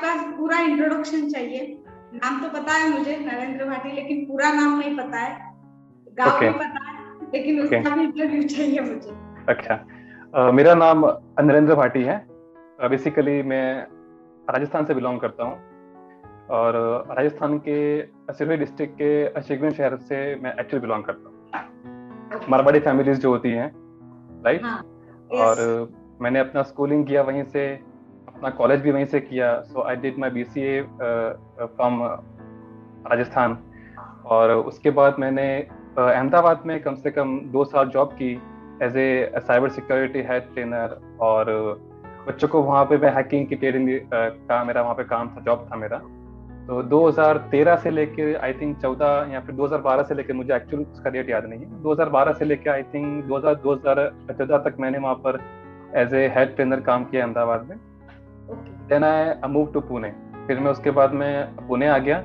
आपका पूरा इंट्रोडक्शन चाहिए। नाम तो पता है मुझे नरेंद्र भाटी, लेकिन पूरा नाम नहीं पता है। गाँव भी पता है, लेकिन उसका भी इंटरव्यू चाहिए मुझे। अच्छा, मेरा नाम नरेंद्र भाटी है। बेसिकली मैं राजस्थान से बिलोंग करता हूँ और राजस्थान के सिरोही डिस्ट्रिक्ट के अशोकगंज शहर से मैं एक्चुअली बिलोंग करता हूँ। मारवाड़ी फैमिलीज जो होती हैं, राइट। हाँ, और मैंने अपना स्कूलिंग किया वहीं से, अपना कॉलेज भी वहीं से किया। So I did my BCA from Rajasthan. और उसके बाद मैंने अहमदाबाद में कम से कम 2 साल जॉब की as a cyber security head trainer. और बच्चों को वहाँ पे मैं हैकिंग की ट्रेनिंग का मेरा वहाँ पे काम था, जॉब था मेरा। तो 2013 से लेके आई थिंक 14 या फिर 2012 से लेके, मुझे एक्चुअली उसका डेट याद नहीं है, 2012 से लेके आई थिंक 2014 तक मैंने वहाँ पर एज ए हेड ट्रेनर काम किया अहमदाबाद में। Then I move to Pune. फिर मैं उसके बाद में पुणे आ गया।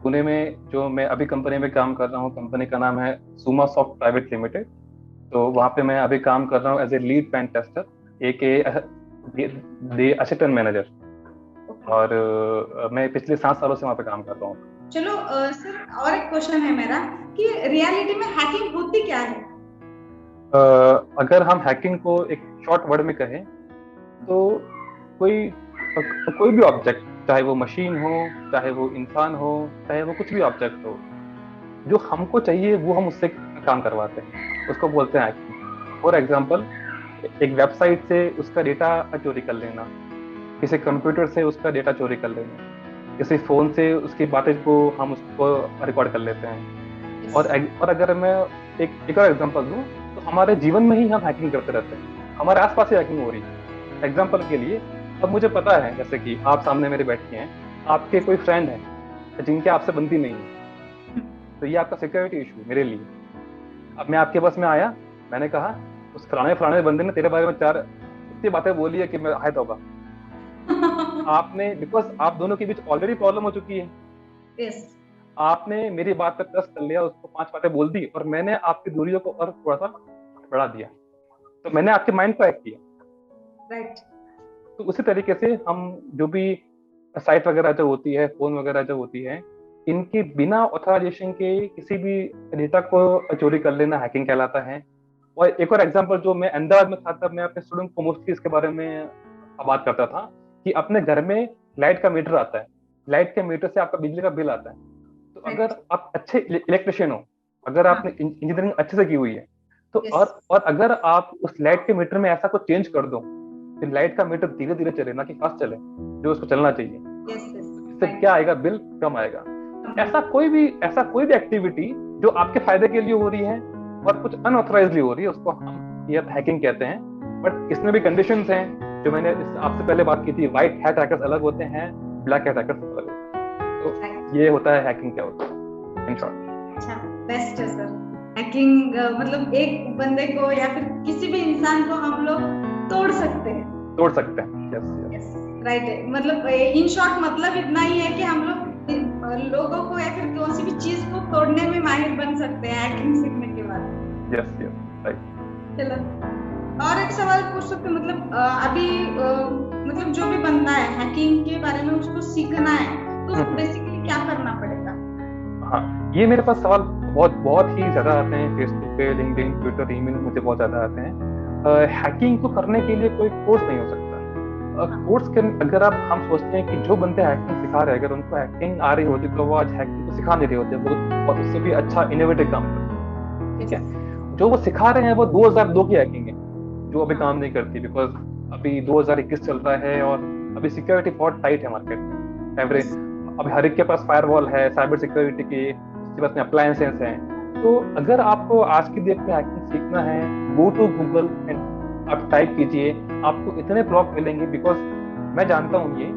पुणे में जो मैं अभी कंपनी में काम कर रहा हूँ, कंपनी का नाम है सुमा सॉफ्ट प्राइवेट लिमिटेड। तो वहाँ पे मैं अभी काम कर रहा हूँ as a lead pen tester, एक असिस्टेंट मैनेजर। और मैं पिछले 7 सालों से वहाँ पे काम कर रहा हूँ। चलो सर, और एक क्वेश्चन है मेरा कि रियलिटी में हैकिंग होती क्या है? अगर हम हैकिंग को एक शॉर्ट वर्ड में कहें तो कोई कोई भी ऑब्जेक्ट, चाहे वो मशीन हो, चाहे वो इंसान हो, चाहे वो कुछ भी ऑब्जेक्ट हो, जो हमको चाहिए वो हम उससे काम करवाते हैं, उसको बोलते हैं हैकिंग। फॉर एग्जांपल, एक वेबसाइट से उसका डेटा चोरी कर लेना, किसी कंप्यूटर से उसका डेटा चोरी कर लेना, किसी फोन से उसकी बातें को हम उसको रिकॉर्ड कर लेते हैं। और अगर मैं एक और एग्जांपल दूं, तो हमारे जीवन में ही हम हैकिंग करते रहते हैं, हमारे आसपास ही हैकिंग हो रही है। एग्जांपल के लिए, अब मुझे पता है, जैसे कि आप सामने मेरे बैठे हैं, आपके कोई फ्रेंड है जिनके आपसे बनती नहीं है, तो ये आपका सिक्योरिटी इशू मेरे लिए। अब मैं आपके बस में आया, मैंने कहा उस फलाने बंदे ने तेरे बारे में 4 इतनी बातें बोली है कि मैं हाय तौबा। आपने, बिकॉज आप दोनों के बीच ऑलरेडी प्रॉब्लम हो चुकी है, yes. आपने मेरी बात पर ट्रस्ट कर लिया, उसको 5 बातें बोल दी और मैंने आपकी दूरियों को और थोड़ा सा बढ़ा दिया, तो मैंने आपके माइंड को हैक किया, राइट। तो उसी तरीके से हम जो भी साइट वगैरह जो होती है, फोन वगैरह जो होती है, इनके बिना ऑथराइजेशन के किसी भी डेटा को चोरी कर लेना हैकिंग कहलाता है। और एक और एग्जांपल, जो मैं अहमदाबाद में था तब मैं अपने स्टूडेंट को मोस्टली इसके बारे में बात करता था कि अपने घर में लाइट का मीटर आता है, लाइट के मीटर से आपका बिजली का बिल आता है। तो अगर आप अच्छे इलेक्ट्रिशियन हो, अगर आपने इंजीनियरिंग अच्छे से की हुई है, तो और अगर आप उस लाइट के मीटर में ऐसा कुछ चेंज कर दो कि लाइट का मीटर धीरे धीरे चले, ना कि फास्ट चले जो उसको चलना चाहिए, इससे क्या आएगा, बिल कम आएगा। ऐसा कोई भी एक्टिविटी जो आपके फायदे के लिए हो रही है और कुछ अनऑथराइज्डली हो रही है, उसको हम ये तो कहते हैं। बट इसमें भी कंडीशंस हैं, जो मैंने आपसे पहले बात की थी, व्हाइट हैट हैकर्स अलग होते हैं, ब्लैक हैट हैकर्स अलग होते हैं। तो ये होता है हैकिंग, क्या होता है इन शॉर्ट। अच्छा, बेस्ट है सर। हैकिंग मतलब एक बंदे को या फिर किसी भी इंसान को हम लोग तोड़ सकते हैं। यस, राइट है। मतलब इन शॉर्ट मतलब इतना ही है कि हम लोग लोगों को या फिर किसी भी चीज को तोड़ने में माहिर बन सकते हैं हैकिंग सीखने के बाद। Yes, right. चलो, और एक सवाल पूछ सकते, मतलब अभी मतलब जो भी बंदा है हैकिंग के बारे में उसको सीखना है, तो बेसिकली क्या करना पड़ेगा? हाँ, ये मेरे पास सवाल बहुत ही ज्यादा आते हैं, फेसबुक पे, लिंक्डइन, ट्विटर, ईमेल, मुझे बहुत ज्यादा आते हैं। हैकिंग को करने के लिए कोई कोर्स नहीं हो सकता। कोर्स के अगर हम सोचते हैं कि जो बंदे हैकिंग सिखा रहे हैं, अगर उनको हैकिंग आ रही होती तो वो आज हैकिंग को सिखा नहीं रहे होते, वो उससे भी अच्छा इनोवेटिव काम करते। ठीक है, जो वो सिखा रहे हैं वो 2002 की हैकिंग है, जो अभी काम नहीं करती, बिकॉज अभी 2021 चल रहा है और अभी सिक्योरिटी बहुत टाइट है मार्केट में। एवरेज अभी हर एक के पास फायरवॉल है, साइबर सिक्योरिटी की, उसके पास में अप्लायंसेस हैं। तो अगर आपको आज की डेट में हैकिंग सीखना है, गो टू गूगल एंड आप टाइप कीजिए, आपको इतने ब्लॉग मिलेंगे। बिकॉज मैं जानता हूँ ये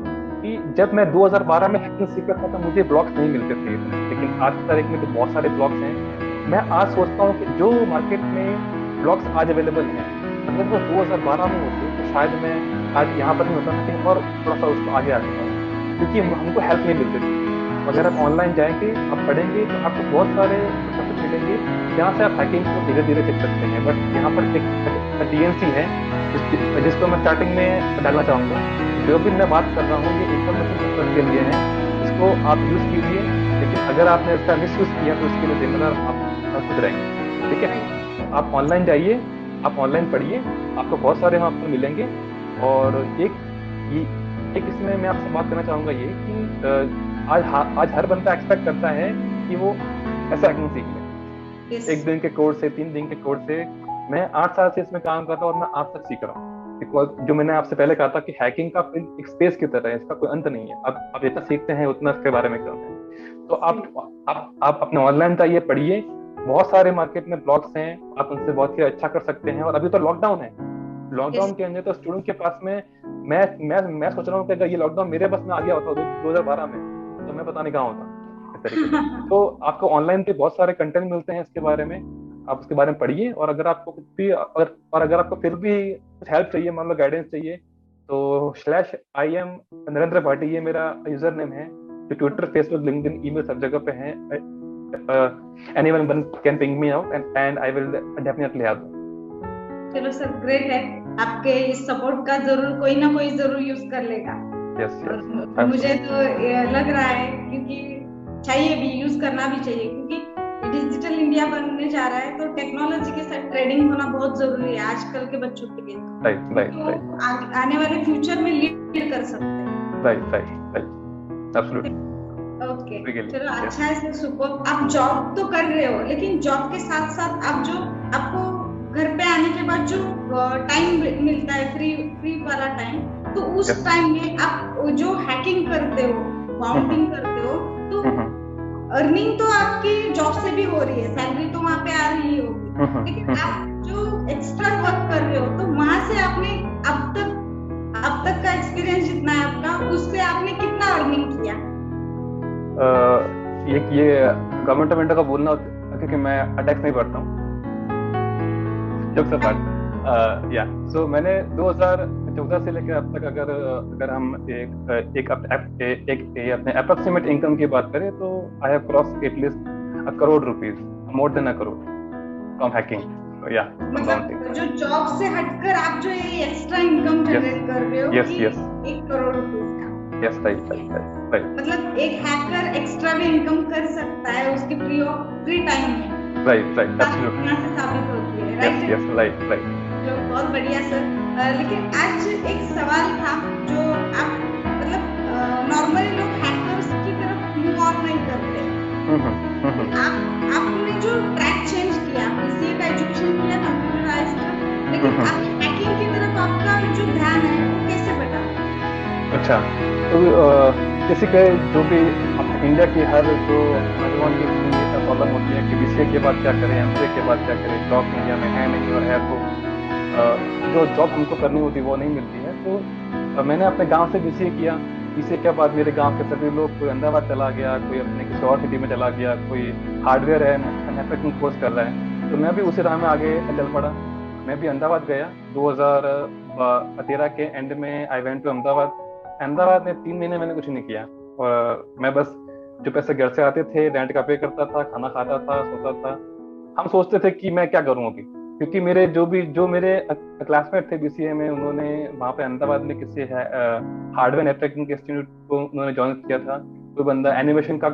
कि जब मैं 2012 में हैकिंग सीख रहा था तो मुझे ब्लॉग्स नहीं मिलते थे इतने, लेकिन आज की तारीख में तो बहुत सारे ब्लॉग्स हैं। मैं आज सोचता हूँ कि जो मार्केट में ब्लॉग्स आज अवेलेबल हैं, अगर वो 2012 में होते तो शायद मैं आज यहाँ पर नहीं होता, लेकिन और थोड़ा सा उसको आगे आ गया, क्योंकि हमको हेल्प नहीं मिलती थी। अगर आप ऑनलाइन जाएंगे, आप पढ़ेंगे, तो आपको बहुत सारे टॉपिक मिलेंगे जहाँ से आप हैकिंग को धीरे धीरे सीख सकते हैं। बट यहाँ पर एक टीएनसी है जिसको मैं स्टार्टिंग में डालना चाहूँगा। जो भी मैं बात कर रहा हूँ ये इंफॉर्मेशन पर्पज के लिए है, इसको आप यूज कीजिए, लेकिन अगर आपने इसका मिस यूज किया तो इसके लिए जिम्मेदार आप खुद रहेंगे। ठीक है, आप ऑनलाइन जाइए, आप ऑनलाइन पढ़िए, आपको बहुत सारे वहाँ पर मिलेंगे। और एक इसमें मैं आपसे बात करना चाहूँगा ये कि आज हर बंदा एक्सपेक्ट करता है कि वो ऐसा हैकिंग सीख ले। एक दिन के कोर्स से, 3 दिन के कोर्स से, मैं 8 साल से इसमें काम कर रहा हूँ और मैं आज तक सीख रहा हूँ। बिकॉज जो मैंने आपसे पहले कहा था कि हैकिंग का फील्ड एक स्पेस की तरह है, इसका कोई अंत नहीं है। आप जितना सीखते हैं उतना इसके बारे में कम है। तो आप अपने ऑनलाइन जाइए, पढ़िए, बहुत सारे मार्केट में ब्लॉग्स हैं, आप उनसे बहुत ही अच्छा कर सकते हैं। और अभी तो लॉकडाउन है, लॉकडाउन के अंदर तो स्टूडेंट के पास में मैं सोच रहा हूँ कि अगर ये लॉकडाउन मेरे बस में आ गया होता 2012 में, तो मैं पता नहीं कहाँ होता इस तरीके से। तो आपको ऑनलाइन पे बहुत सारे कंटेंट मिलते हैं इसके बारे में, आप उसके बारे में पढ़िए। और अगर आपको कुछ भी अगर आपको फिर भी कुछ हेल्प चाहिए, मान लो गाइडेंस चाहिए, तो /IM नरेंद्र भाटी ये मेरा यूजर नेम है, जो ट्विटर, फेसबुक, लिंक्डइन, ईमेल सब जगह पे है। anyone can ping me out and I will definitely help. चलो सर, ग्रेट है, आपके इस सपोर्ट का जरूर कोई ना कोई जरूर यूज कर लेगा। yes. मुझे तो लग रहा है, क्योंकि चाहिए भी, यूज करना भी चाहिए, क्योंकि डिजिटल इंडिया बनने जा रहा है, तो टेक्नोलॉजी के साथ ट्रेडिंग होना बहुत जरूरी है आजकल के बच्चों के लिए। तो आने वाले फ्यूचर में लीड कर सकते हैं। Right, absolutely. ओके, चलो अच्छा है सर, सुपर। आप जॉब तो कर रहे हो, लेकिन जॉब के साथ साथ आप जो आपको घर पे आने के बाद जो टाइम मिलता है, फ्री वाला टाइम, तो उस टाइम में आप जो हैकिंग करते हो, बाउंडिंग करते हो, तो अर्निंग तो आपकी जॉब से भी हो रही है, सैलरी तो वहाँ पे आ रही होगी, लेकिन आप जो एक्स्ट्रा वर्क कर रहे हो, तो वहां से आपने अब तक का एक्सपीरियंस जितना है आपका, उससे आपने कितना अर्निंग किया? ये गवर्नमेंट का बोलना होता है, क्योंकि मैं टैक्स नहीं भरता हूँ। सो मैंने 2014 से लेकर अब तक अगर हम एक अपने अप्रोक्सीमेट इनकम की बात करें, तो I have cross at least ₹1 crore, more than ₹1 crore from hacking. मतलब जो जॉब से हटकर आप जो ये एक्स्ट्रा इनकम जनरेट कर रहे हो, ₹1 crore का। Yes, right. मतलब एक हैकर एक्स्ट्रा भी इनकम कर सकता है उसके फ्री टाइम में। Right, absolutely. यहाँ से साबित होती है, राइट। जो बहुत बढ़िया सर। लेकिन आज एक सवाल था, जो आप मतलब नॉर्मली लोग हैकर्स की तरफ मूव ऑन नहीं करते। आपने जो ट्रैक चेंज किया, सीए का एजुकेशन किया, कंप्यूटराइज्ड, लेकिन आप हैकिंग की तरफ आपका जो ध्यान है वो कैसे बढ़ा? अच्छा, तो जैसे कि जो भी इंडिया की हर जो नौजवान की प्रॉब्लम होती है कि बीसीए के बाद क्या करें, एमसीए के बाद क्या करें, जॉब इंडिया में है नहीं, और है तो जो जॉब हमको करनी होती है वो नहीं मिलती है। तो मैंने अपने गांव से बीसीए किया। बीसीए के बाद मेरे गांव के सभी लोग, कोई अहमदाबाद चला गया, कोई अपने किसी और सिटी में चला गया, कोई हार्डवेयर है, नेटवर्किंग कोर्स कर रहा है, तो मैं भी उसी राह में आगे चल पड़ा। मैं भी अहमदाबाद गया 2013 के एंड में। आई वेंट टू अहमदाबाद में 3 महीने मैंने कुछ नहीं किया, और मैं बस जो पैसे घर से आते थे रेंट का पे करता था, खाना खाता था, सोता था। हम सोचते थे कि मैं क्या करूं अभी, क्योंकि मेरे जो मेरे क्लासमेट थे बीसीए में, उन्होंने वहाँ पे अहमदाबाद में किसी हार्डवेयर नेटवर्किंग इंस्टीट्यूट को उन्होंने ज्वाइन किया था। कोई बंदा एनिमेशन का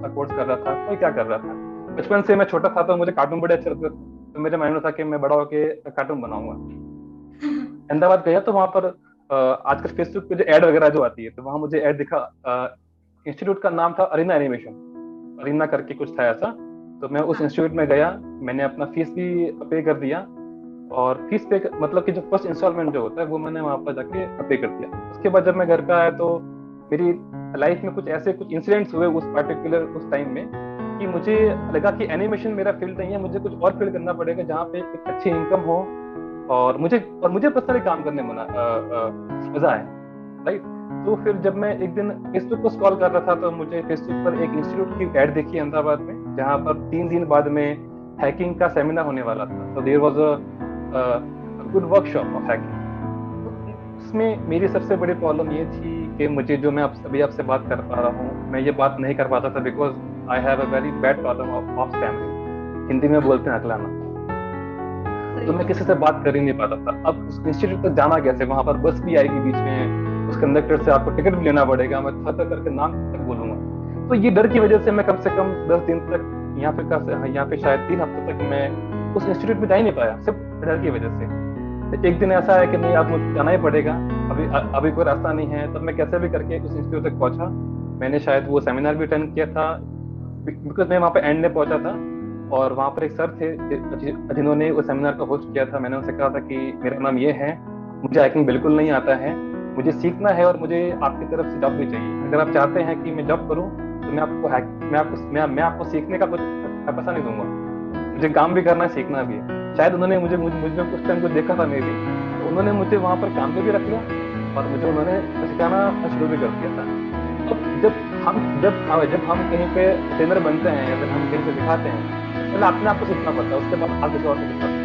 कोर्स कर रहा था, कोई क्या कर रहा था। बचपन से मैं छोटा था तो मुझे कार्टून बड़े अच्छे लगते थे, तो मेरे माइंड में था कि मैं बड़ा होके कार्टून बनाऊंगा। अहमदाबाद गया तो वहाँ पर आजकल फेसबुक पे जो एड वगैरह जो आती है, तो वहाँ मुझे एड दिखा। इंस्टीट्यूट का नाम था अरीना एनिमेशन, अरीना करके कुछ था ऐसा। तो मैं उस इंस्टीट्यूट में गया, मैंने अपना फीस भी पे कर दिया, और फीस पे मतलब कि जो फर्स्ट इंस्टॉलमेंट जो होता है वो मैंने वहाँ पर जाके पे कर दिया। उसके बाद जब मैं घर पे आया तो मेरी लाइफ में कुछ इंसिडेंट्स हुए उस पर्टिकुलर उस टाइम में, कि मुझे लगा कि एनिमेशन मेरा फील्ड नहीं है, मुझे कुछ और फील्ड करना पड़ेगा जहाँ पे एक अच्छी इनकम हो, और मुझे पर्सनली काम करने में मजा आए, राइट। तो फिर जब मैं एक दिन फेसबुक को स्क्रॉल कर रहा था, तो मुझे फेसबुक पर एक इंस्टीट्यूट की ऐड देखी अहमदाबाद में, जहाँ पर 3 दिन बाद में हैकिंग का सेमिनार होने वाला था। तो there was a good workshop of hacking. उसमें मेरी सबसे बड़ी प्रॉब्लम ये थी कि मुझे जो मैं अभी आपसे बात कर पा रहा हूँ, मैं ये बात नहीं कर पाता था because I have a very bad problem of stammering. Hindi में बोलते हैं हकलाना। तो मैं किसी से बात कर ही नहीं पाता था। अब उस इंस्टीट्यूट तक जाना कैसे, वहां पर बस भी आएगी बीच में, उस कंडक्टर से आपको टिकट भी लेना पड़ेगा, मैं थर करके नाम तक बोलूंगा। तो ये डर की वजह से मैं कम से कम 10 दिन तक यहाँ पे शायद 3 हफ्ते तक मैं उस इंस्टीट्यूट में जा ही नहीं पाया, सिर्फ डर की वजह से। एक दिन ऐसा है कि नहीं, अब मुझे जाना ही पड़ेगा, अभी कोई रास्ता नहीं है। तब मैं कैसे भी करके उस इंस्टीट्यूट तक पहुंचा। मैंने शायद वो सेमिनार भी अटेंड किया था बिकॉज मैं वहाँ पे एंड में पहुंचा था, और वहाँ पर एक सर थे जिन्होंने उस सेमिनार का होस्ट किया था। मैंने उनसे कहा था कि मेरा नाम ये है, मुझे हाइकिंग बिल्कुल नहीं आता है, मुझे सीखना है और मुझे आपकी तरफ से जॉब भी चाहिए। अगर आप चाहते हैं कि मैं जॉब करूं तो मैं आपको सीखने का कुछ पैसा नहीं दूंगा, मुझे काम भी करना है, सीखना भी है। शायद उन्होंने मुझे उस टाइम कुछ देखा था, मे भी, तो उन्होंने मुझे वहाँ पर काम पे भी रख लिया और मुझे उन्होंने सिखाना शुरू भी कर दिया था। तो जब हम कहीं पे ट्रेनर बनते हैं या फिर हम कहीं पे सिखाते हैं, पहले अपने आप को सीखना पड़ता है, उसके बाद आगे और सीखना पड़ता है।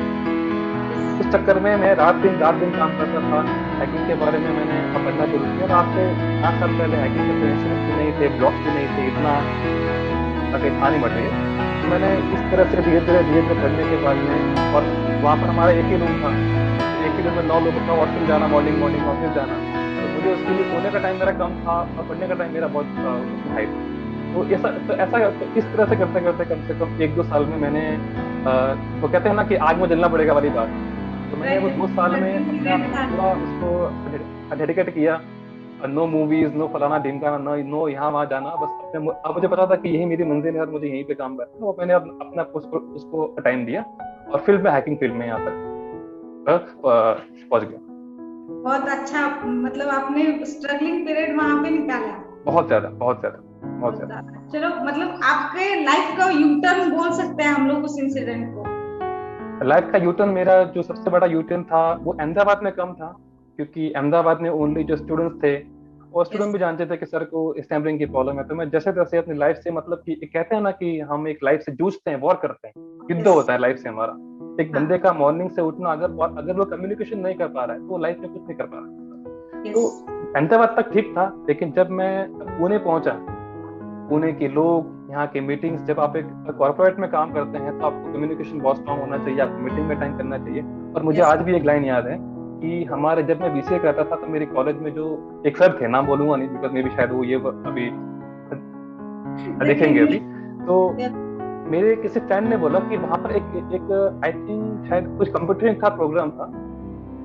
उस चक्कर में मैं रात दिन काम करता था। हैकिंग के बारे में मैंने पढ़ना शुरू किया। और आज से 8 साल पहले हैकिंग के इंस्ट्रूमेंट भी नहीं थे, ब्लॉक्स भी नहीं थे, इतना आगे था नहीं मटेरियल। तो मैंने इस तरह से धीरे धीरे पढ़ने के बाद में, और वहाँ पर हमारा एक ही रूम था, एक ही रूम में 9 लोगों का वॉशरूम जाना, मॉर्निंग ऑफिस जाना। तो मुझे उसके लिए सोने का टाइम मेरा कम था और पढ़ने का टाइम मेरा बहुत हाई था। तो ऐसा इस तरह से करते करते कम से कम 1-2 साल में मैंने तो कहते हैं ना कि आग में जलना पड़ेगा वाली बात। तो मैंने वो 2 साल में अपने आप को पूरा उसको डेडिकेट किया। नो मूवीज, नो फलाना ढिमकाना, नो यहाँ वहाँ जाना, बस अब मुझे पता था कि यही मेरी मंजिल है और मुझे यहीं पे काम करना है। तो मैंने अपने आप को उसको टाइम दिया और फिर मैं हैकिंग फील्ड में यहाँ तक पहुंच गया। बहुत अच्छा, मतलब आपने स्ट्रगलिंग पीरियड वहाँ पे निकाला। बहुत ज्यादा। चलो, मतलब आपके लाइफ का यू टर्न बोल सकते हैं हम लोग उस इंसिडेंट को। लाइफ का यू टर्न, मेरा जो सबसे बड़ा यू टर्न था वो अहमदाबाद में कम था, क्योंकि अहमदाबाद में ओनली जो स्टूडेंट्स थे, और स्टूडेंट भी जानते थे कि सर को स्टैमरिंग की प्रॉब्लम है। तो मैं जैसे तैसे अपनी लाइफ से, मतलब कि कहते हैं ना कि हम एक लाइफ से जूझते हैं, वॉर करते हैं, युद्ध होता है लाइफ से हमारा। एक बंदे का मॉर्निंग से उठना, अगर वो कम्युनिकेशन नहीं कर पा रहा है तो वो लाइफ में कुछ नहीं कर पा रहा। तो अहमदाबाद तक ठीक था, लेकिन जब मैं पुणे पहुंचा, पुणे के लोग, यहाँ के मीटिंग्स, जब आप एक कॉर्पोरेट में काम करते हैं तो आपको कम्युनिकेशन बहुत स्ट्रांग होना चाहिए, आपको मीटिंग में टाइम करना चाहिए। और मुझे आज भी एक लाइन याद है कि हमारे, जब मैं बीसीए करता था तो मेरे कॉलेज में जो एक सर थे, नाम बोलूंगा नहीं बिकॉज मे बी शायद वो ये अभी देखेंगे अभी, तो मेरे किसी फ्रेंड ने बोला कि वहां पर एक आई थिंक शायद कुछ कंप्यूटरिंग का प्रोग्राम था।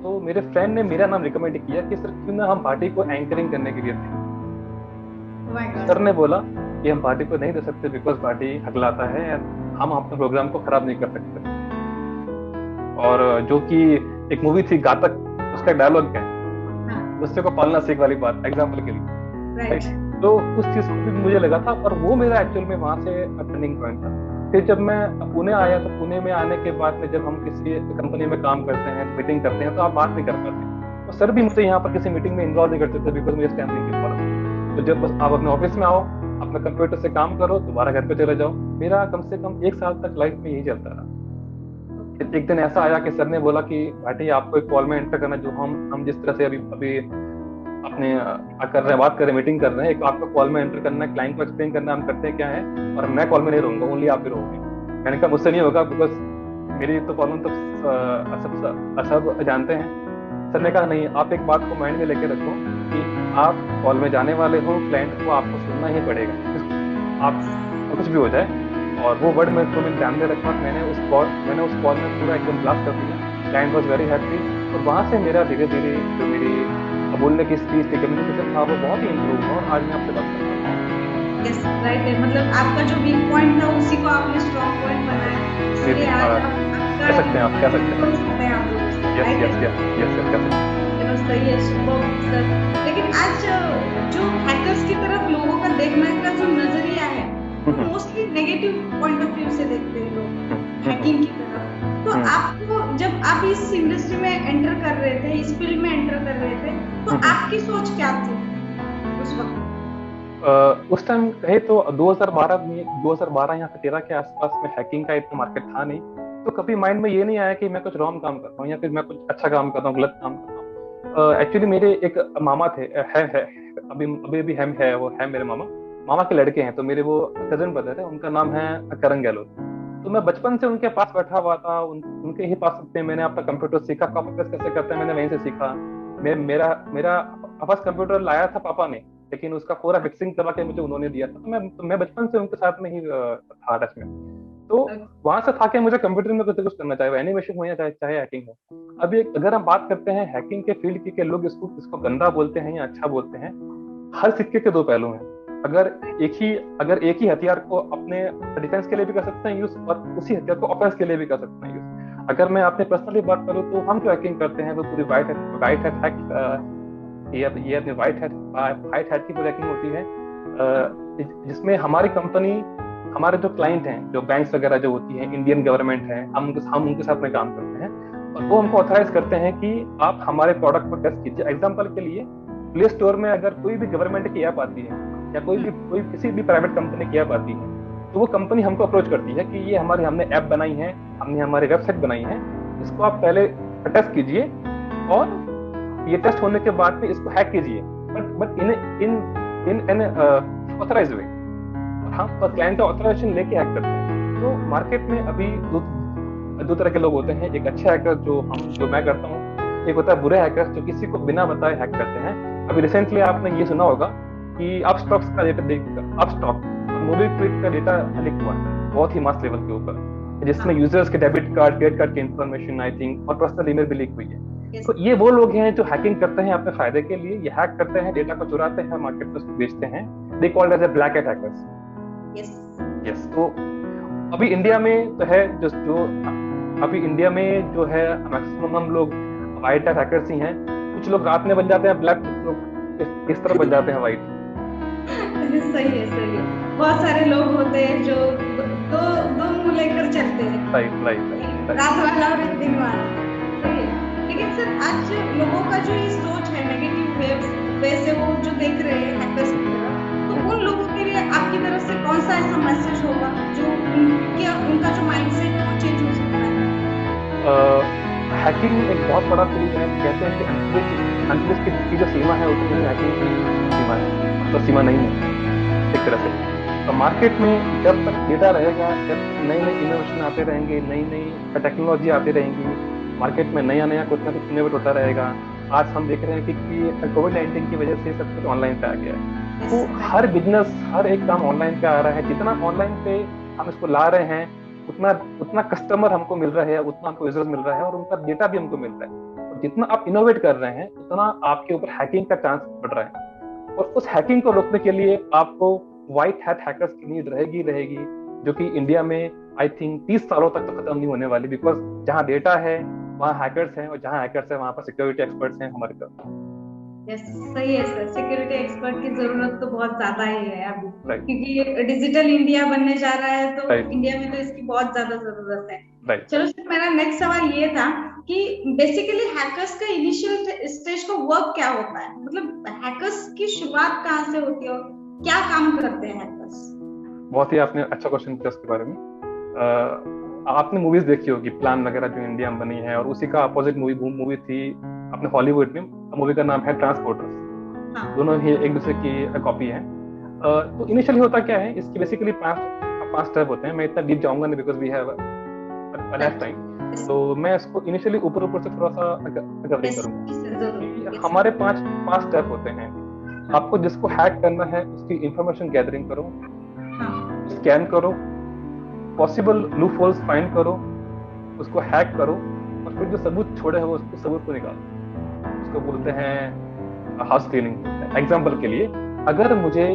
तो मेरे फ्रेंड ने मेरा नाम रिकमेंड किया कि सर क्यों ना हम पार्टी को एंकरिंग करने के लिए दें। सर ने बोला कि हम पार्टी को नहीं दे सकते बिकॉज पार्टी हकलाता है, हम अपने प्रोग्राम को खराब नहीं कर सकते। और जो कि एक मूवी थी घातक, उसका डायलॉग है, गुस्से को पालना सीख वाली बात, एग्जाम्पल के लिए। तो उस चीज को भी मुझे लगा था, और वो मेरा एक्चुअल में वहां से टर्निंग पॉइंट था। फिर जब मैं पुणे आया तो पुणे में आने के बाद में जब हम किसी कंपनी में काम करते हैं, मीटिंग करते हैं, तो आप बात नहीं कर पाते। तो सर भी मुझे यहाँ पर किसी मीटिंग में इन्वॉल्व नहीं करते थे बिकॉज मुझे स्टैमरिंग की प्रॉब्लम। तो जब बस आप अपने ऑफिस में आओ, अपने कंप्यूटर से काम करो, दोबारा घर पे चले जाओ। मेरा कम से कम 1 साल तक लाइफ में यही चलता रहा। एक दिन ऐसा आया कि सर ने बोला कि भाटी आपको एक कॉल में एंटर करना, जो हम जिस तरह से अभी अपने कर रहे हैं, बात कर रहे हैं, मीटिंग कर रहे हैं, एक आपको कॉल में एंटर करना है, क्लाइंट को एक्सप्लेन करना है हम करते हैं क्या है, और मैं कॉल में नहीं रहूंगा, ओनली आप भी रहोगे। मैंने कहा मुझसे नहीं होगा बिकॉज मेरी तो प्रॉब्लम तो सब जानते हैं। सर ने कहा नहीं, आप एक बात को माइंड में लेके रखो कि आप कॉल में जाने वाले हो, क्लाइंट को आपको सुनना ही पड़ेगा, आप कुछ भी हो जाए। और वो वर्ड में तुम्हें ध्यान में रखना। मैंने उस कॉल में पूरा एकदम ब्लास्ट कर दिया। क्लाइंट वॉज वेरी हैप्पी, और वहाँ से मेरा धीरे धीरे जो मेरी बोलने की स्पीच थी, कम्युनिकेशन था, वो बहुत ही इम्प्रूव हुआ, और आज मैं आपसे बात कर रहा हूँ। यस, राइट है, मतलब आपका जो वीक पॉइंट था उसी को आपने स्ट्रॉन्ग पॉइंट बनाया, इसलिए आज आप कह सकते हैं, आप कह सकते हैं आप लोग। चलो सही है, सुपर सर। लेकिन आज जो हैकर्स की तरफ लोगों का देखने का जो नजरिया है, mostly negative point of view से देखते हैं लोग हैकिंग की तरफ। तो आपको, जब आप इस इंडस्ट्री में एंटर कर रहे थे, इस फील्ड में एंटर कर रहे थे, तो आपकी सोच क्या थी उस वक्त? उस टाइम कहे तो 2012 या 2013 के आसपास में हैकिंग का इतना मार्केट था नहीं। तो कभी माइंड में ये नहीं आया कि मैं कुछ रॉन्ग काम कर रहा हूँ या फिर मैं कुछ अच्छा काम कर रहा हूँ, गलत काम कर रहा हूँ। एक्चुअली मेरे एक मामा थे, है अभी अभी अभी है वो है मेरे मामा मामा के लड़के हैं, तो मेरे वो कजन ब्रदर है, उनका नाम है करण गहलोत। तो मैं बचपन से उनके पास बैठा हुआ था, उनके ही पास से मैंने अपना कंप्यूटर सीखा, कॉपी पेस्ट कैसे करते हैं मैंने वहीं से सीखा। मेरा मेरा फर्स्ट कंप्यूटर लाया था पापा ने, लेकिन उसका पूरा फिक्सिंग करवा के मुझे उन्होंने दिया था। तो मैं बचपन से उनके साथ में ही था टच में। तो वहां से था कि मुझे कंप्यूटर में कुछ करना, चाहे एनिमेशन हो या चाहे हैकिंग हो। अभी अगर हम बात करते हैं हैकिंग के फील्ड की, के लोग इसको गंदा बोलते हैं या अच्छा बोलते हैं, हर सिक्के के दो पहलू हैं। अगर एक ही हथियार को अपने डिफेंस के लिए भी कर सकते हैं यूज, और उसी हथियार को ऑफेंस के लिए भी कर सकते हैं यूज। अगर मैं अपने पर्सनली बात करूँ तो हम जो हैकिंग करते हैं वो पूरी व्हाइट हैट हैक, ये अपनी व्हाइट हैट की पूरी हैकिंग होती है, जिसमें हमारी कंपनी, हमारे जो क्लाइंट हैं, जो बैंक्स वगैरह जो होती हैं, इंडियन गवर्नमेंट है, हम उनके साथ में काम करते हैं, और वो हमको ऑथराइज करते हैं कि आप हमारे प्रोडक्ट को टेस्ट कीजिए। एग्जांपल के लिए प्ले स्टोर में अगर कोई भी गवर्नमेंट की ऐप आती है या कोई किसी भी प्राइवेट कंपनी की ऐप आती है, तो वो कंपनी हमको अप्रोच करती है कि ये हमने ऐप बनाई है, हमने हमारी वेबसाइट बनाई है, इसको आप पहले टेस्ट कीजिए और ये टेस्ट होने के बाद में इसको हैक कीजिए, बट इन एन ऑथराइज वे। हम क्लाइंट का ऑथराइजेशन लेके हैक करते हैं। तो मार्केट में अभी दो तरह के लोग होते हैं, एक अच्छे हैकर जो मैं करता हूँ, एक होता है बुरे हैकर जो किसी को बिना बताए हैक करते हैं। अभी रिसेंटली आपने ये सुना होगा कि अपस्टॉक का डेटा मोबीक्विक का डेटा लीक हुआ बहुत ही मास लेवल के ऊपर, जिसमें यूजर्स के डेबिट कार्ड, क्रेडिट कार्ड की इंफॉर्मेशन आई थिंक और पर्सनल ईमेल भी लीक हुई है। तो ये वो लोग हैं जो हैकिंग करते हैं अपने फायदे के लिए, ये हैक करते हैं, डेटा को चुराते हैं, मार्केट में उसको बेचते हैं। They called as black hat hackers. Yes. तो अभी इंडिया में तो है अभी इंडिया में जो है मैक्सिमम हम लोग व्हाइट हैट हैकर्स ही हैं। कुछ लोग रात में बन जाते हैं ब्लैक, कुछ लोग इस तरह बन जाते हैं व्हाइट। सही है। बहुत सारे लोग होते हैं जो दो मुंह लेकर चलते हैं, राइट। रात वाला और दिन वाला। लेकिन सर आज लोगों का जो ये सोच है नेगेटिव वे से वो जो देख रहे हैं हैकर्स की तरफ, तो उन लोगों के लिए आपकी तरफ से कौन सा ऐसा मैसेज होगा जो उनका जो माइंडसेट है वो चेंज हो सकता है? हैकिंग एक बहुत बड़ा फील्ड है। कहते हैं कि अंतरिक्ष की जो सीमा है उतनी ही हैकिंग की सीमा है, मतलब सीमा नहीं है एक तरह से। तो मार्केट में जब तक डेटा रहेगा, जब नए इनोवेशन आते रहेंगे, नई टेक्नोलॉजी आती रहेंगी, मार्केट में नया कुछ ना कुछ इनोवेट होता रहेगा। आज हम देख रहे हैं कि कोविड-19 की वजह से सब कुछ ऑनलाइन पे आ गया है। तो हर बिजनेस, हर एक काम ऑनलाइन पे आ रहा है। जितना ऑनलाइन पे हम इसको ला रहे हैं, उतना कस्टमर हमको मिल रहा है, उतना हमको यूजर्स मिल रहा है और उनका डेटा भी हमको मिल रहा है। और जितना आप इनोवेट कर रहे हैं, उतना आपके ऊपर हैकिंग का चांस बढ़ रहा है। और उस हैकिंग को रोकने के लिए आपको व्हाइट हैट हैकर्स की नीड रहेगी, जो कि इंडिया में आई थिंक 30 सालों तक तो खत्म नहीं होने वाली। बिकॉज जहाँ डेटा है वहाँ हैकर्स हैं, और जहाँ हैकर्स है वहाँ पर सिक्योरिटी एक्सपर्ट्स हैं हमारे तरफ। यस, सही है सर। सिक्योरिटी एक्सपर्ट की जरूरत तो बहुत ज्यादा ही है अभी, क्योंकि डिजिटल इंडिया बनने जा रहा है, तो इंडिया में तो इसकी बहुत ज्यादा जरूरत है। चलो सर, मेरा नेक्स्ट सवाल ये था कि बेसिकली हैकर्स का इनिशियल स्टेज का वर्क क्या होता है, मतलब हैकर्स की शुरुआत कहाँ से होती है और क्या काम करते हैं हैकर्स? बहुत ही आपने अच्छा क्वेश्चन किया उसके बारे में। आपने मूवीज देखी होगी, प्लान वगैरह जो इंडिया में बनी है, और उसी का अपोजिट मूवी थी अपने हॉलीवुड में। मूवी का नाम है ट्रांसपोर्टर्स। दोनों ही एक दूसरे की कॉपी है। तो इनिशियली होता क्या है, इसकी बेसिकली पांच स्टेप होते हैं। मैं इतना डीप जाऊंगा नहीं because we have less time, तो मैं इसको इनिशियली ऊपर से थोड़ा सा कवरिंग करूंगा। हमारे पांच स्टेप होते हैं। आपको जिसको हैक करना है उसकी इंफॉर्मेशन गैदरिंग करो, स्कैन करो, पॉसिबल लूप होल्स फाइंड करो, उसको हैक करो, और फिर जो सबूत छोड़े हो उसके सबूत को निकालो। उसको बोलते हैं हाउस क्लीनिंग। एग्जांपल के लिए, अगर मुझे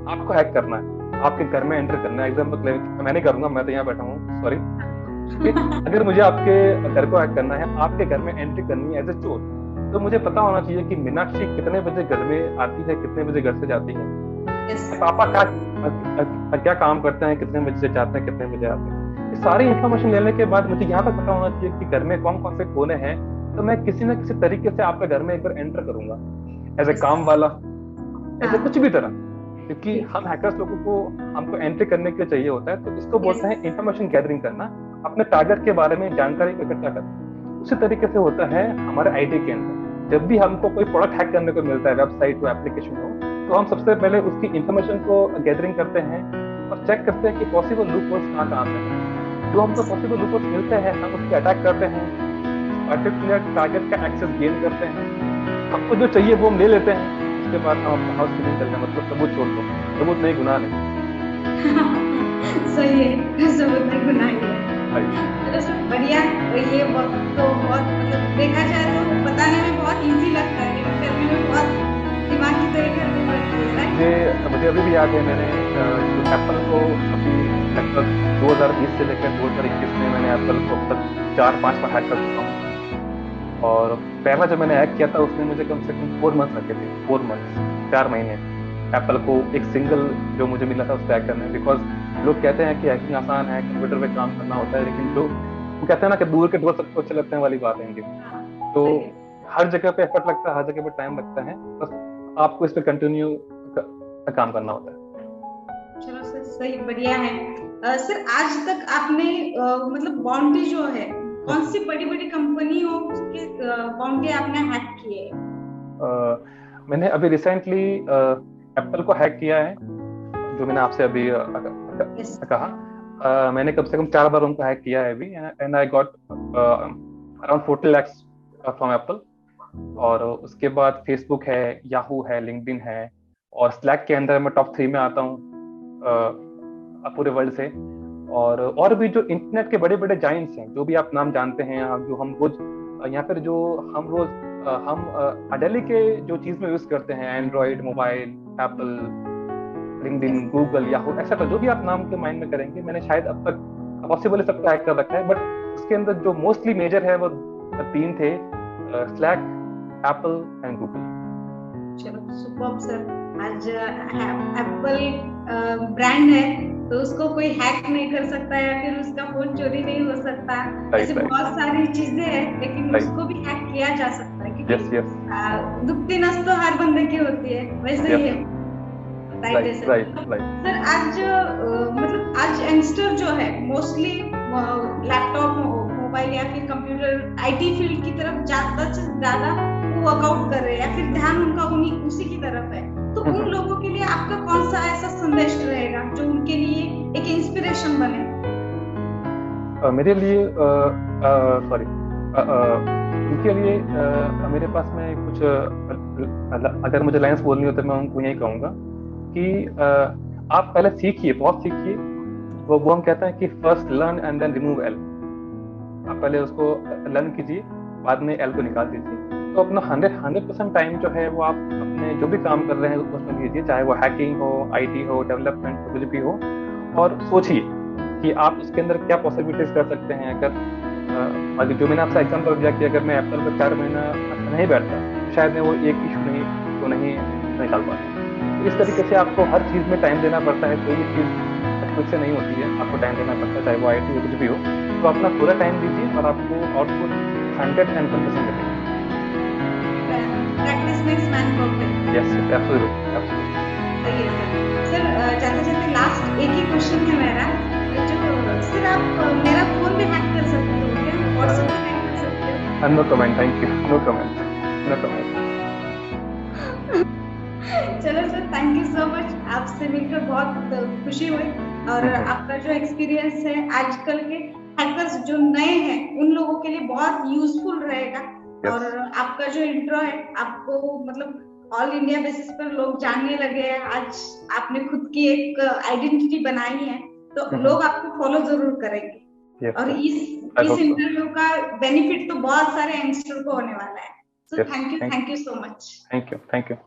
आपको हैक करना है, आपके घर में एंटर करना है, एग्जांपल के लिए मैं नहीं करूंगा, मैं तो यहाँ बैठा हूँ, सॉरी। अगर मुझे आपके घर को हैक करना है, आपके घर में एंट्री करनी है एज ए चोर, तो मुझे पता होना चाहिए कि मीनाक्षी कितने बजे घर में आती है, कितने बजे घर से जाती है, पापा क्या काम करते हैं, कितने बजे से जाते हैं, कितने बजे आते हैं। ये सारी इन्फॉर्मेशन लेने के बाद मुझे यहाँ तक पता होना चाहिए कि घर में कौन कौन से कोने हैं, तो मैं किसी न किसी तरीके से आपके घर में एक बार एंटर करूंगा, एज ए काम वाला, ऐसे कुछ भी तरह, क्योंकि हम हैकर्स लोगों को हमको एंट्री करने के लिए चाहिए होता है। तो इसको बोलते हैं इन्फॉर्मेशन गैदरिंग करना, अपने टारगेट के बारे में जानकारी इकट्ठा करना। उसी तरीके से होता है हमारे आईटी के अंदर। जब भी हमको कोई प्रोडक्ट हैक करने को मिलता है, वेबसाइट हो, एप्लीकेशन हो, तो हम सबसे पहले उसकी इंफॉर्मेशन को गैदरिंग करते हैं और चेक करते हैं कि पॉसिबल लूप होल्स कहाँ पे हैं। जो हमको पॉसिबल लूप होल्स मिलते हैं हम उसकी अटैक करते हैं, पर्टिकुलर टारगेट का एक्सेस गेन करते हैं, हमको जो चाहिए वो हम ले लेते हैं। उसके बाद हम अपना हाउस क्लीन करते हैं, मतलब सबूत छोड़ दो, सबूत नहीं गुनाह नहीं। सही है, सबूत नहीं गुनाह है। चलो सर बढ़िया। ये वक्त तो बहुत मतलब देखा जाए तो बताने में बहुत इजी लगता है, लेकिन करने में बहुत दिमाग की तरह करनी पड़ती है। मुझे अभी भी याद है, मैंने एप्पल को अभी लगभग 2020 से लेकर 2021 में मैंने एप्पल को अब तक 4-5 बार हैक कर चुका हूँ। और पहला जब मैंने हैक किया था उसने मुझे कम से कम 4 मंथ्स लगे थे, 4 मंथ्स, 4 महीने एप्पल को एक सिंगल जो मुझे मिला था उसको हैक करने में। बिकॉज लोग कहते हैं कि हैकिंग आसान है, कंप्यूटर पे काम करना होता है, लेकिन जो वो कहते हैं ना कि दूर के ढोल सबको अच्छे लगते हैं वाली बात है इनकी। तो हर जगह पे एफर्ट लगता है, हर जगह पे टाइम लगता है, बस आपको इस पे कंटिन्यू काम करना होता है। चलो सर सही बढ़िया है। सर आज तक आपने मतलब बाउंड्री जो है कौन सी बड़ी कंपनी हो उसके बाउंड्री आपने हैक किए? मैंने अभी रिसेंटली एप्पल को हैक किया है, जो मैंने आपसे अभी कहा। मैंने कम से कम 4 बार उनको हैक किया है अभी, and I got around 40 lakhs from Apple. और उसके बाद फेसबुक है, याहू है, लिंक्डइन है, और स्लैक के अंदर मैं टॉप 3 में आता हूँ पूरे वर्ल्ड से। और भी जो इंटरनेट के बड़े बड़े जाइंट्स हैं, जो भी आप नाम जानते हैं, जो हम रोज यहाँ पर जो हम रोज हम डेली के जो चीज में यूज करते हैं, Android mobile, Apple, LinkedIn, Google, Yahoo, etcetera, जो भी आप नाम के माइंड में करेंगे, मैंने शायद अब तक पॉसिबल सबको हैक कर रखा है। बट उसके अंदर जो मोस्टली मेजर है वो 3 थे, स्लैक, एप्पल एंड गूगल। चलो सुपर्ब सर। आज एप्पल ब्रांड है तो उसको कोई हैक नहीं कर सकता या फिर उसका फोन चोरी नहीं हो सकता। ऐसे बहुत सारी चीजें हैं, लेकिन उसको भी हैक किया जा सकता है, क्योंकि दुखती नस तो हर बंदे की होती है, वैसे ही है। सर आज मतलब आज यंगस्टर जो है मोस्टली लैपटॉप, मोबाइल या फिर कंप्यूटर, आईटी फील्ड की तरफ ज्यादा से ज्यादा वर्कआउट कर रहे हैं या फिर ध्यान उनका उसी की तरफ है। तो उन लोगों के लिए आपका कौन सा ऐसा संदेश रहेगा जो उनके लिए एक इंस्पिरेशन बने? मेरे लिए उनके लिए मेरे पास में कुछ अगर मुझे लाइन्स बोलनी हो तो मैं उनको यही कहूँगा कि आप पहले सीखिए, बहुत सीखिए। वो हम कहते हैं कि first learn and then remove L. आप पहले उसको लर्न कीजिए, बाद में एल को निकाल दीजिए। तो अपना 100% टाइम जो है वो आप अपने जो भी काम कर रहे हैं उसमें दीजिए, चाहे वो हैकिंग हो, आईटी हो, डेवलपमेंट हो, कुछ भी हो। और सोचिए कि आप उसके अंदर क्या पॉसिबिलिटीज कर सकते हैं। अगर जो मैंने आपसे एग्जाम्पल दिया कि अगर मैं एप्पल पर 4 महीना नहीं बैठता, शायद मैं वो एक इशू नहीं निकाल पाता। इस तरीके से आपको हर चीज़ में टाइम देना पड़ता है, कोई चीज़ खुद से नहीं होती है, आपको टाइम देना पड़ता है, चाहे वो आईटी हो, कुछ भी हो। तो अपना पूरा टाइम दीजिए और आपको आउटपुट 110% मिलेगा। Practice makes man perfect. Yes, absolutely. सही है सर। जाते लास्ट एक ही क्वेश्चन है मेरा, जो सर आप मेरा फोन भी हैक कर सकते हो क्या? व्हाट्सएप भी हैक कर सकते हो? No comment, thank you. No comment. चलो sir, thank you so much. आपसे मिलकर बहुत खुशी हुई और आपका जो एक्सपीरियंस है आजकल के हैकर्स जो नए हैं उन लोगों के लिए बहुत यूजफुल रहेगा। और आपका जो इंट्रो है, आपको मतलब ऑल इंडिया बेसिस पर लोग जानने लगे हैं। आज आपने खुद की एक आइडेंटिटी बनाई है, तो लोग आपको फॉलो जरूर करेंगे। और इस इंटरव्यू का बेनिफिट तो बहुत सारे यंगस्टर को होने वाला है। So thank you so much. Thank you.